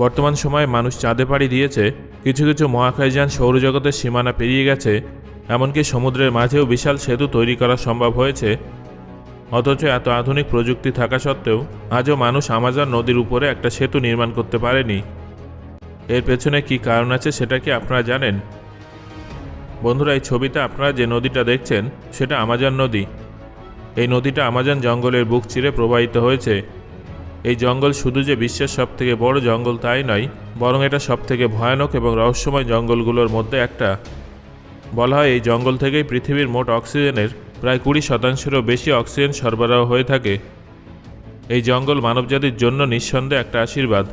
বর্তমান সময়ে মানুষ চাঁদে পাড়ি দিয়েছে, কিছু কিছু মহাকাশযান সৌরজগতের সীমানা পেরিয়ে গেছে, এমনকি সমুদ্রের মাঝেও বিশাল সেতু তৈরি করা সম্ভব হয়েছে। অথচ এত আধুনিক প্রযুক্তি থাকা সত্ত্বেও আজও মানুষ আমাজন নদীর উপরে একটা সেতু নির্মাণ করতে পারেনি। এর পেছনে কি কারণ আছে সেটা কি আপনারা জানেন? বন্ধুরা, এই ছবিতে আপনারা যে নদীটা দেখছেন সেটা আমাজন নদী। এই নদীটা আমাজন জঙ্গলের বুক চিরে প্রবাহিত হয়েছে। এই জঙ্গল শুধু যে বিশ্বের সবথেকে বড় জঙ্গল তাই নয়, বরং এটা সবথেকে ভয়ানক এবং রহস্যময় জঙ্গলগুলোর মধ্যে একটা। বলা হয় এই জঙ্গল থেকেই পৃথিবীর মোট অক্সিজেনের প্রায় 20%-এরও বেশি অক্সিজেন সরবরাহ হয়ে থাকে। এই জঙ্গল মানবজাতির জন্য নিঃসন্দেহে একটা আশীর্বাদ।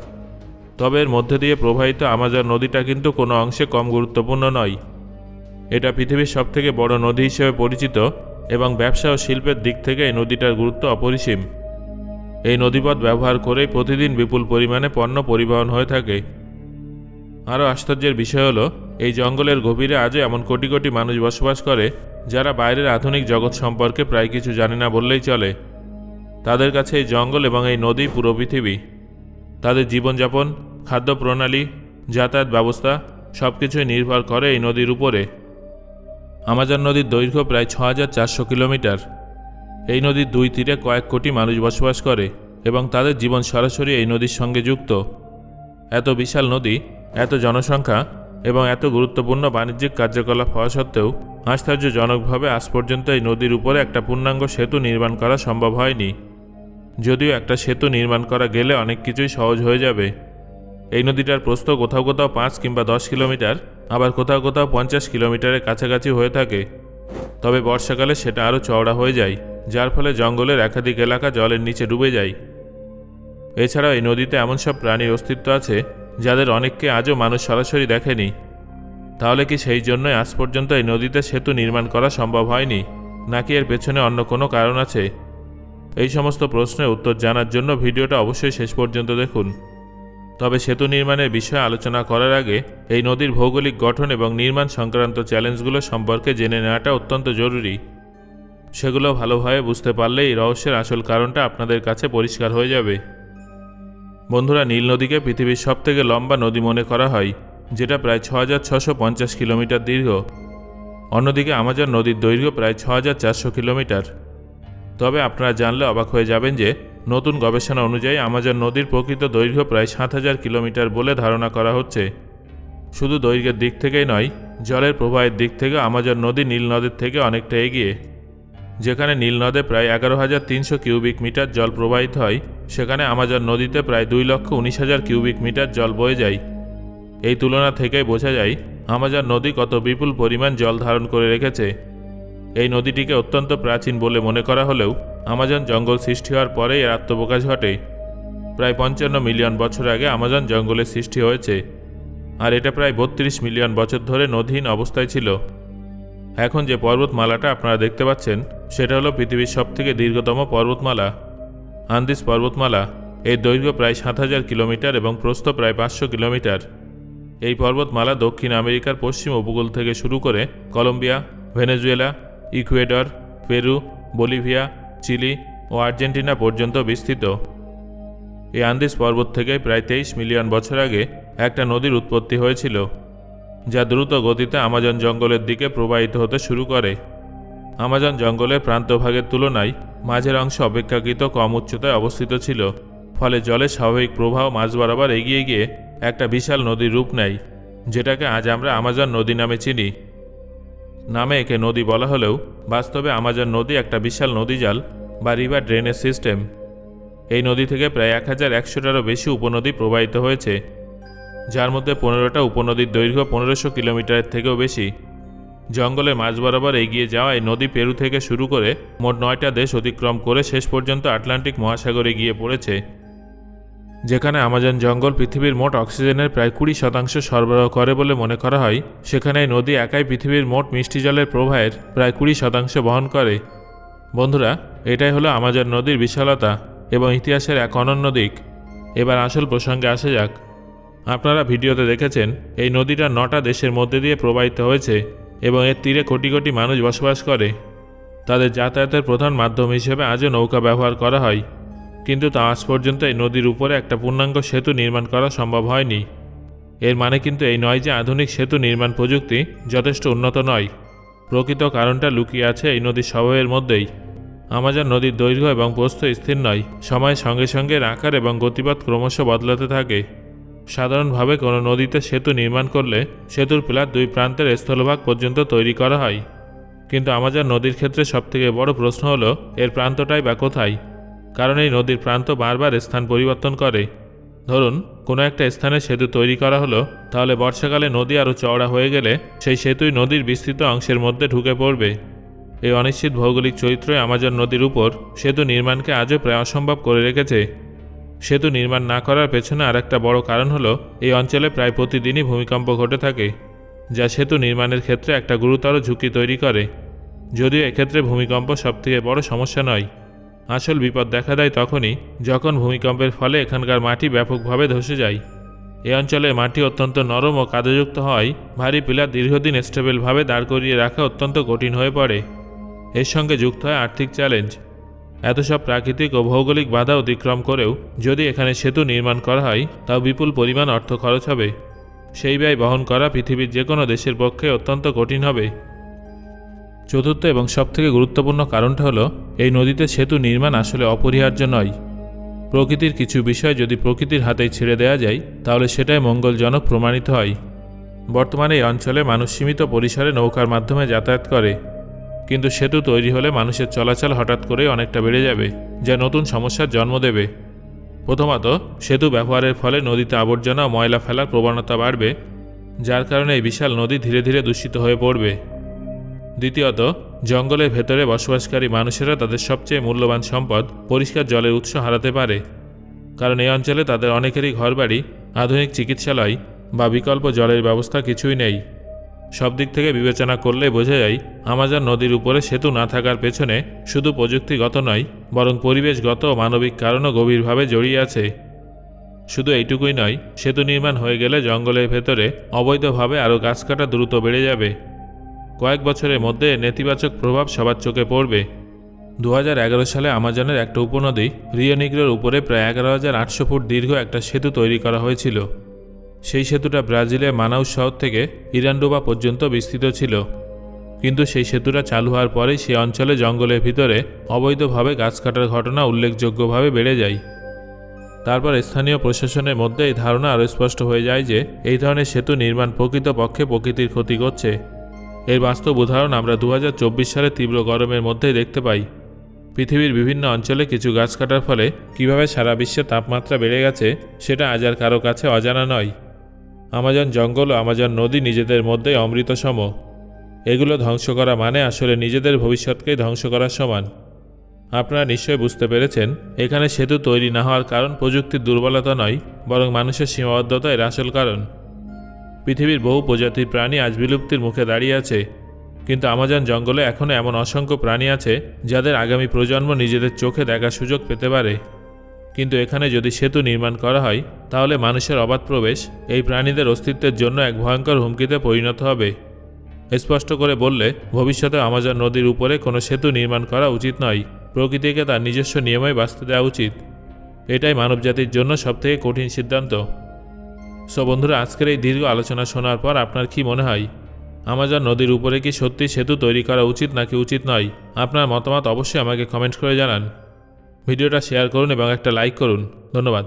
তবে এর মধ্যে দিয়ে প্রবাহিত আমাজন নদীটা কিন্তু কোনো অংশে কম গুরুত্বপূর্ণ নয়। এটা পৃথিবীর সবথেকে বড় নদী হিসেবে পরিচিত এবং ব্যবসা ও শিল্পের দিক থেকে এই নদীটার গুরুত্ব অপরিসীম। এই নদীপথ ব্যবহার করেই প্রতিদিন বিপুল পরিমাণে পণ্য পরিবহন হয়ে থাকে। আরও আশ্চর্যের বিষয় হলো, এই জঙ্গলের গভীরে আজও এমন কোটি কোটি মানুষ বসবাস করে যারা বাইরের আধুনিক জগৎ সম্পর্কে প্রায় কিছু জানে না বললেই চলে। তাদের কাছে এই জঙ্গল এবং এই নদী পুরো পৃথিবী। তাদের জীবনযাপন, খাদ্য প্রণালী, যাতায়াত ব্যবস্থা সব কিছুই নির্ভর করে এই নদীর উপরে। আমাজন নদীর দৈর্ঘ্য প্রায় 6400 কিলোমিটার। এই নদীর দুই তীরে কয়েক কোটি মানুষ বসবাস করে এবং তাদের জীবন সরাসরি এই নদীর সঙ্গে যুক্ত। এত বিশাল নদী, এত জনসংখ্যা এবং এত গুরুত্বপূর্ণ বাণিজ্যিক কার্যকলাপ হওয়া সত্ত্বেও আশ্চর্যজনকভাবে আজ পর্যন্ত এই নদীর উপরে একটা পূর্ণাঙ্গ সেতু নির্মাণ করা সম্ভব হয়নি। যদিও একটা সেতু নির্মাণ করা গেলে অনেক কিছুই সহজ হয়ে যাবে। এই নদীটার প্রস্থ কোথাও কোথাও 5 কিংবা 10 কিলোমিটার, আবার কোথাও কোথাও 50 কিলোমিটারের কাছাকাছি হয়ে থাকে। তবে বর্ষাকালে সেটা আরও চওড়া হয়ে যায়, যার ফলে জঙ্গলের একাধিক এলাকা জলের নিচে ডুবে যায়। এছাড়াও এই নদীতে এমন সব প্রাণীর অস্তিত্ব আছে যাদের অনেককে আজও মানুষ সরাসরি দেখেনি। তাহলে কি সেই জন্যই আজ পর্যন্ত এই নদীতে সেতু নির্মাণ করা সম্ভব হয়নি, নাকি এর পেছনে অন্য কোনো কারণ আছে? এই সমস্ত প্রশ্নের উত্তর জানার জন্য ভিডিওটা অবশ্যই শেষ পর্যন্ত দেখুন। তবে সেতু নির্মাণের বিষয়ে আলোচনা করার আগে এই নদীর ভৌগোলিক গঠন এবং নির্মাণ সংক্রান্ত চ্যালেঞ্জগুলো সম্পর্কে জেনে নেওয়াটা অত্যন্ত জরুরি। সেগুলো ভালোভাবে বুঝতে পারলে এই রহস্যের আসল কারণটা আপনাদের কাছে পরিষ্কার হয়ে যাবে। বন্ধুরা, নীল নদীকে পৃথিবীর সবথেকে লম্বা নদী মনে করা হয়, যেটা প্রায় 6650 কিলোমিটার দীর্ঘ। অন্যদিকে আমাজন নদীর দৈর্ঘ্য প্রায় 6400 কিলোমিটার। তবে আপনারা জানলে অবাক হয়ে যাবেন যে নতুন গবেষণা অনুযায়ী আমাজন নদীর প্রকৃত দৈর্ঘ্য প্রায় 7000 কিলোমিটার বলে ধারণা করা হচ্ছে। শুধু দৈর্ঘ্যের দিক থেকেই নয়, জলের প্রবাহের দিক থেকে আমাজন নদী নীল নদের থেকে অনেকটা এগিয়ে। যেখানে নীল নদে প্রায় 11300 কিউবিক মিটার জল প্রবাহিত হয়, সেখানে আমাজন নদীতে প্রায় 2,19,000 কিউবিক মিটার জল বয়ে যায়। এই তুলনা থেকেই বোঝা যায় আমাজন নদী কত বিপুল পরিমাণ জল ধারণ করে রেখেছে। এই নদীটিকে অত্যন্ত প্রাচীন বলে মনে করা হলেও আমাজন জঙ্গল সৃষ্টি হওয়ার পরেই এর আত্মপ্রকাশ ঘটে। প্রায় 55 মিলিয়ন বছর আগে আমাজন জঙ্গলের সৃষ্টি হয়েছে, আর এটা প্রায় 32 মিলিয়ন বছর ধরে নদীহীন অবস্থায় ছিল। এখন যে পর্বতমালাটা আপনারা দেখতে পাচ্ছেন সেটা হলো পৃথিবীর সবথেকে দীর্ঘতম পর্বতমালা, আন্দিজ পর্বতমালা। এর দৈর্ঘ্য প্রায় 7000 কিলোমিটার এবং প্রস্থ প্রায় 500 কিলোমিটার। এই পর্বতমালা দক্ষিণ আমেরিকার পশ্চিম উপকূল থেকে শুরু করে Colombia, Venezuela, Ecuador, Peru, Bolivia, Chile ও আর্জেন্টিনা পর্যন্ত বিস্তৃত। এই আন্দিজ পর্বত থেকে প্রায় 23 মিলিয়ন বছর আগে একটা নদীর উৎপত্তি হয়েছিল, যা দ্রুত গতিতে আমাজন জঙ্গলের দিকে প্রবাহিত হতে শুরু করে। আমাজন জঙ্গলের প্রান্তভাগের তুলনায় মাঝের অংশ অপেক্ষাকৃত কম উচ্চতায় অবস্থিত ছিল, ফলে জলের স্বাভাবিক প্রবাহ মাঝ বরাবর এগিয়ে গিয়ে একটা বিশাল নদীর রূপ নেয়, যেটাকে আজ আমরা আমাজন নদী নামে চিনি। নামে একে নদী বলা হলেও বাস্তবে আমাজন নদী একটা বিশাল নদীজাল বা রিভার ড্রেনেজ সিস্টেম। এই নদী থেকে প্রায় 1100টারও বেশি উপনদী প্রবাহিত হয়েছে, যার মধ্যে 15টা উপনদীর দৈর্ঘ্য 1500 কিলোমিটারের থেকেও বেশি। জঙ্গলের মাঝ বরাবর এগিয়ে যাওয়া এই নদী পেরু থেকে শুরু করে মোট 9টা দেশ অতিক্রম করে শেষ পর্যন্ত আটলান্টিক মহাসাগরে গিয়ে পড়েছে। যেখানে আমাজন জঙ্গল পৃথিবীর মোট অক্সিজেনের প্রায় 20% সরবরাহ করে বলে মনে করা হয়, সেখানে এই নদী একাই পৃথিবীর মোট মিষ্টি জলের প্রবাহের প্রায় 20% বহন করে। বন্ধুরা, এটাই হলো আমাজন নদীর বিশালতা এবং ইতিহাসের এক অনন্য দিক। এবার আসল প্রসঙ্গে আসা যাক। আপনারা ভিডিওতে দেখেছেন এই নদীটা 9টা দেশের মধ্যে দিয়ে প্রবাহিত হয়েছে এবং এর তীরে কোটি কোটি মানুষ বসবাস করে। তাদের যাতায়াতের প্রধান মাধ্যম হিসেবে আজও নৌকা ব্যবহার করা হয়। কিন্তু তা আজ পর্যন্ত এই নদীর উপরে একটা পূর্ণাঙ্গ সেতু নির্মাণ করা সম্ভব হয়নি। এর মানে কিন্তু এই নয় যে আধুনিক সেতু নির্মাণ প্রযুক্তি যথেষ্ট উন্নত নয়। প্রকৃত কারণটা লুকিয়ে আছে এই নদীর স্বভাবের মধ্যেই। আমাজন নদীর দৈর্ঘ্য এবং প্রস্থ স্থির নয়, সময়ের সঙ্গে সঙ্গে এর আকার এবং গতিপথ ক্রমশ বদলাতে থাকে। সাধারণভাবে কোনো নদীতে সেতু নির্মাণ করলে সেতুর পিলার দুই প্রান্তের স্থলভাগ পর্যন্ত তৈরি করা হয়, কিন্তু আমাজন নদীর ক্ষেত্রে সবথেকে বড় প্রশ্ন হলো এর প্রান্তটাই বা কোথায়। কারণ এই নদীর প্রান্ত বারবার স্থান পরিবর্তন করে। ধরুন কোনো একটা স্থানে সেতু তৈরি করা হলো, তাহলে বর্ষাকালে নদী আরও চওড়া হয়ে গেলে সেই সেতুই নদীর বিস্তৃত অংশের মধ্যে ঢুকে পড়বে। এই অনিশ্চিত ভৌগোলিক চরিত্রই আমাজন নদীর উপর সেতু নির্মাণকে আজও প্রায় অসম্ভব করে রেখেছে। সেতু নির্মাণ না করার পেছনে আরেকটা বড় কারণ হলো এই অঞ্চলে প্রায় প্রতিদিনই ভূমিকম্প ঘটে থাকে, যা সেতু নির্মাণের ক্ষেত্রে একটা গুরুতর ঝুঁকি তৈরি করে। যদিও এক্ষেত্রে ভূমিকম্প সবথেকে বড় সমস্যা নয়, আসল বিপদ দেখা দেয় তখনই যখন ভূমিকম্পের ফলে এখানকার মাটি ব্যাপকভাবে ধসে যায়। এই অঞ্চলের মাটি অত্যন্ত নরম ও কাদাযুক্ত হওয়ায় ভারী পিলার দীর্ঘদিন স্টেবলভাবে দাঁড় করিয়ে রাখা অত্যন্ত কঠিন হয়ে পড়ে। এর সঙ্গে যুক্ত হয় আর্থিক চ্যালেঞ্জ। এত সব প্রাকৃতিক ও ভৌগোলিক বাধা অতিক্রম করেও যদি এখানে সেতু নির্মাণ করা হয়, তাও বিপুল পরিমাণ অর্থ খরচ হবে। সেই ব্যয় বহন করা পৃথিবীর যে কোনো দেশের পক্ষে অত্যন্ত কঠিন হবে। চতুর্থ এবং সবথেকে গুরুত্বপূর্ণ কারণটা হলো এই নদীতে সেতু নির্মাণ আসলে অপরিহার্য নয়। প্রকৃতির কিছু বিষয় যদি প্রকৃতির হাতেই ছেড়ে দেওয়া যায়, তাহলে সেটাই মঙ্গলজনক প্রমাণিত হয়। বর্তমানে এই অঞ্চলে মানুষ সীমিত পরিসরে নৌকার মাধ্যমে যাতায়াত করে, কিন্তু সেতু তৈরি হলে মানুষের চলাচল হঠাৎ করেই অনেকটা বেড়ে যাবে, যা নতুন সমস্যার জন্ম দেবে। প্রথমত, সেতু ব্যবহারের ফলে নদীতে আবর্জনা ও ময়লা ফেলার প্রবণতা বাড়বে, যার কারণে এই বিশাল নদী ধীরে ধীরে দূষিত হয়ে পড়বে। দ্বিতীয়ত, জঙ্গলের ভেতরে বসবাসকারী মানুষেরা তাদের সবচেয়ে মূল্যবান সম্পদ পরিষ্কার জলের উৎস হারাতে পারে, কারণ এই অঞ্চলে তাদের অনেকেরই ঘরবাড়ি, আধুনিক চিকিৎসালয় বা বিকল্প জলের ব্যবস্থা কিছুই নেই। সব দিক থেকে বিবেচনা করলে বোঝা যায় আমাজন নদীর উপরে সেতু না থাকার পেছনে শুধু প্রযুক্তিগত নয়, বরং পরিবেশগত ও মানবিক কারণও গভীরভাবে জড়িয়ে আছে। শুধু এইটুকুই নয়, সেতু নির্মাণ হয়ে গেলে জঙ্গলের ভেতরে অবৈধভাবে আরও গাছ কাটা দ্রুত বেড়ে যাবে। কয়েক বছরের মধ্যে নেতিবাচক প্রভাব সবার চোখে পড়বে। 2011 সালে আমাজনের একটা উপনদী রিও নিগ্রোর উপরে প্রায় 11,800 ফুট দীর্ঘ একটা সেতু তৈরি করা হয়েছিল। সেই সেতুটা ব্রাজিলের মানাউস শহর থেকে ইরান্ডোবা পর্যন্ত বিস্তৃত ছিল, কিন্তু সেই সেতুটা চালু হওয়ার পরেই সেই অঞ্চলে জঙ্গলের ভিতরে অবৈধভাবে গাছ কাটার ঘটনা উল্লেখযোগ্যভাবে বেড়ে যায়। তারপর স্থানীয় প্রশাসনের মধ্যে এই ধারণা আরও স্পষ্ট হয়ে যায় যে এই ধরনের সেতু নির্মাণ প্রকৃতপক্ষে প্রকৃতির ক্ষতি করছে। এর বাস্তব উদাহরণ আমরা 2024 সালে তীব্র গরমের মধ্যেই দেখতে পাই। পৃথিবীর বিভিন্ন অঞ্চলে কিছু গাছ কাটার ফলে কীভাবে সারা বিশ্বে তাপমাত্রা বেড়ে গেছে সেটা আজ আর কারো কাছে অজানা নয়। আমাজন জঙ্গল ও আমাজন নদী নিজেদের মধ্যেই অমৃতসম। এগুলো ধ্বংস করা মানে আসলে নিজেদের ভবিষ্যৎকেই ধ্বংস করার সমান। আপনারা নিশ্চয়ই বুঝতে পেরেছেন, এখানে সেতু তৈরি না হওয়ার কারণ প্রযুক্তির দুর্বলতা নয়, বরং মানুষের সীমাবদ্ধতা এর আসল কারণ। পৃথিবীর বহু প্রজাতির প্রাণী আজ বিলুপ্তির মুখে দাঁড়িয়ে আছে, কিন্তু আমাজন জঙ্গলে এখনও এমন অসংখ্য প্রাণী আছে যাদের আগামী প্রজন্ম নিজেদের চোখে দেখার সুযোগ পেতে পারে। কিন্তু এখানে যদি সেতু নির্মাণ করা হয়, তাহলে মানুষের অবাধ প্রবেশ এই প্রাণীদের অস্তিত্বের জন্য এক ভয়ঙ্কর হুমকিতে পরিণত হবে। স্পষ্ট করে বললে, ভবিষ্যতে আমাজন নদীর উপরে কোনো সেতু নির্মাণ করা উচিত নয়। প্রকৃতিকে তার নিজস্ব নিয়মেই বাঁচতে দেওয়া উচিত। এটাই মানবজাতির জন্য সবথেকে কঠিন সিদ্ধান্ত। সো বন্ধুরা, আজকের এই দীর্ঘ আলোচনা শোনার পর আপনার কি মনে হয়, আমাজন নদীর উপরে কি সত্যি সেতু তৈরি করা উচিত নাকি উচিত নয়? আপনার মতামত অবশ্যই আমাকে কমেন্ট করে জানান। ভিডিওটা শেয়ার করুন এবং একটা লাইক করুন। ধন্যবাদ।